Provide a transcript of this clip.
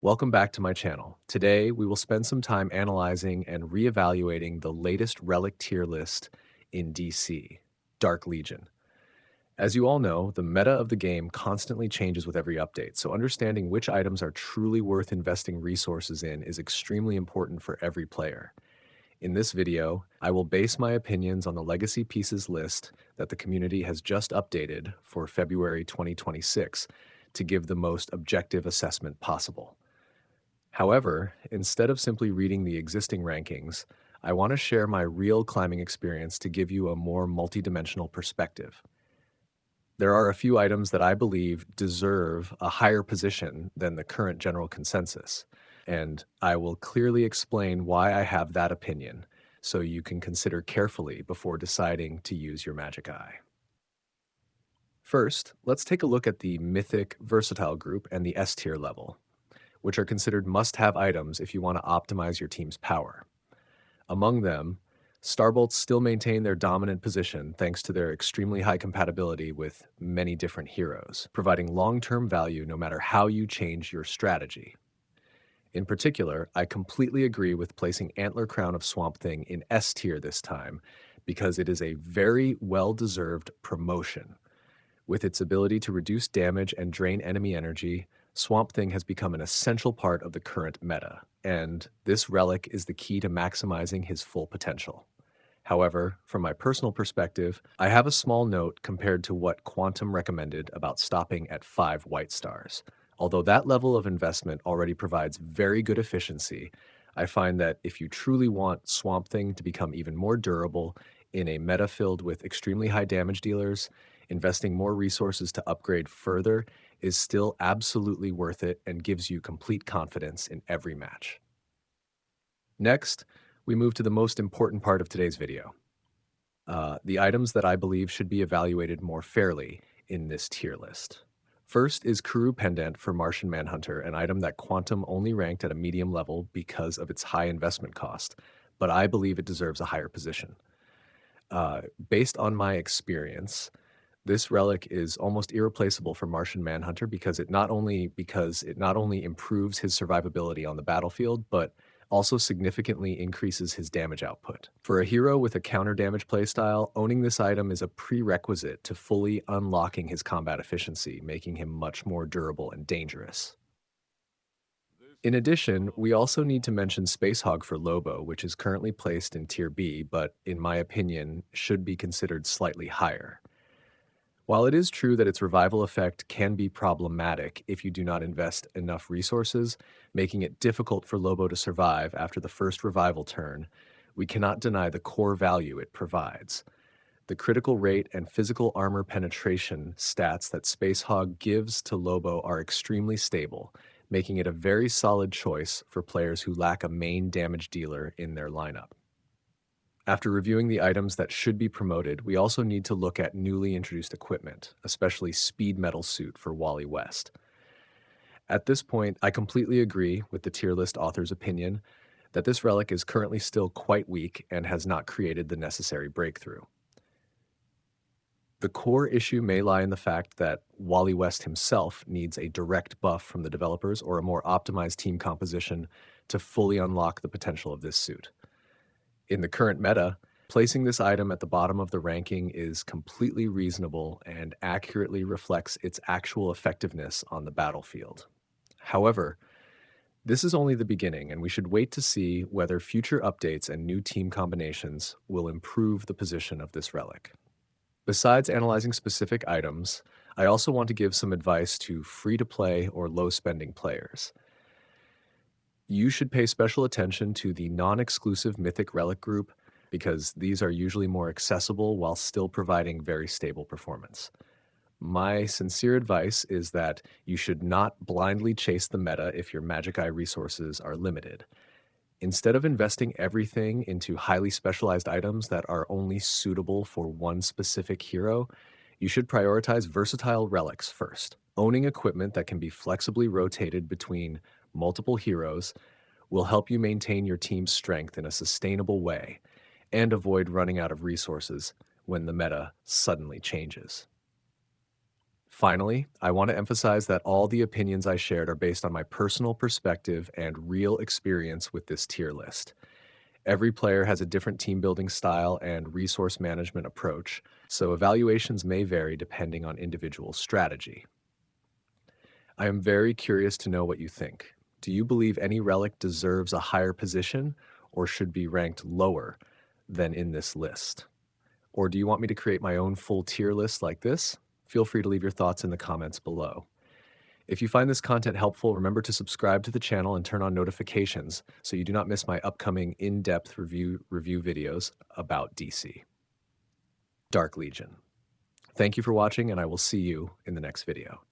Welcome back to my channel. Today, we will spend some time analyzing and reevaluating the latest relic tier list in DC, Dark Legion. As you all know, the meta of the game constantly changes with every update, so understanding which items are truly worth investing resources in is extremely important for every player. In this video, I will base my opinions on the legacy pieces list that the community has just updated for February 2026 to give the most objective assessment possible. However, instead of simply reading the existing rankings, I want to share my real climbing experience to give you a more multidimensional perspective. There are a few items that I believe deserve a higher position than the current general consensus, and I will clearly explain why I have that opinion so you can consider carefully before deciding to use your magic eye. First, let's take a look at the Mythic Versatile group and the S-Tier level, which are considered must-have items if you want to optimize your team's power. Among them, Starbolts still maintain their dominant position thanks to their extremely high compatibility with many different heroes, providing long-term value no matter how you change your strategy. In particular, I completely agree with placing Antler Crown of Swamp Thing in S tier this time because it is a very well-deserved promotion. With its ability to reduce damage and drain enemy energy, Swamp Thing has become an essential part of the current meta, and this relic is the key to maximizing his full potential. However, from my personal perspective, I have a small note compared to what Quantum recommended about stopping at 5 white stars. Although that level of investment already provides very good efficiency, I find that if you truly want Swamp Thing to become even more durable in a meta filled with extremely high damage dealers, investing more resources to upgrade further is still absolutely worth it and gives you complete confidence in every match. Next, we move to the most important part of today's video. The items that I believe should be evaluated more fairly in this tier list. First is Kuru Pendant for Martian Manhunter, an item that Quantum only ranked at a medium level because of its high investment cost, but I believe it deserves a higher position. Based on my experience, this relic is almost irreplaceable for Martian Manhunter because it not only improves his survivability on the battlefield, but also significantly increases his damage output. For a hero with a counter damage playstyle, owning this item is a prerequisite to fully unlocking his combat efficiency, making him much more durable and dangerous. In addition, we also need to mention Spacehog for Lobo, which is currently placed in Tier B, but in my opinion, should be considered slightly higher. While it is true that its revival effect can be problematic if you do not invest enough resources, making it difficult for Lobo to survive after the first revival turn, we cannot deny the core value it provides. The critical rate and physical armor penetration stats that Spacehog gives to Lobo are extremely stable, making it a very solid choice for players who lack a main damage dealer in their lineup. After reviewing the items that should be promoted, we also need to look at newly introduced equipment, especially Speed Metal Suit for Wally West. At this point, I completely agree with the tier list author's opinion that this relic is currently still quite weak and has not created the necessary breakthrough. The core issue may lie in the fact that Wally West himself needs a direct buff from the developers or a more optimized team composition to fully unlock the potential of this suit. In the current meta, placing this item at the bottom of the ranking is completely reasonable and accurately reflects its actual effectiveness on the battlefield. However, this is only the beginning, and we should wait to see whether future updates and new team combinations will improve the position of this relic. Besides analyzing specific items, I also want to give some advice to free-to-play or low-spending players. You should pay special attention to the non-exclusive Mythic Relic group because these are usually more accessible while still providing very stable performance. My sincere advice is that you should not blindly chase the meta if your Magic Eye resources are limited. Instead of investing everything into highly specialized items that are only suitable for one specific hero, you should prioritize versatile relics first. Owning equipment that can be flexibly rotated between multiple heroes will help you maintain your team's strength in a sustainable way and avoid running out of resources when the meta suddenly changes. Finally, I want to emphasize that all the opinions I shared are based on my personal perspective and real experience with this tier list. Every player has a different team building style and resource management approach, so evaluations may vary depending on individual strategy. I am very curious to know what you think. Do you believe any relic deserves a higher position or should be ranked lower than in this list? Or do you want me to create my own full tier list like this? Feel free to leave your thoughts in the comments below. If you find this content helpful, remember to subscribe to the channel and turn on notifications so you do not miss my upcoming in-depth review videos about DC. Dark Legion. Thank you for watching, and I will see you in the next video.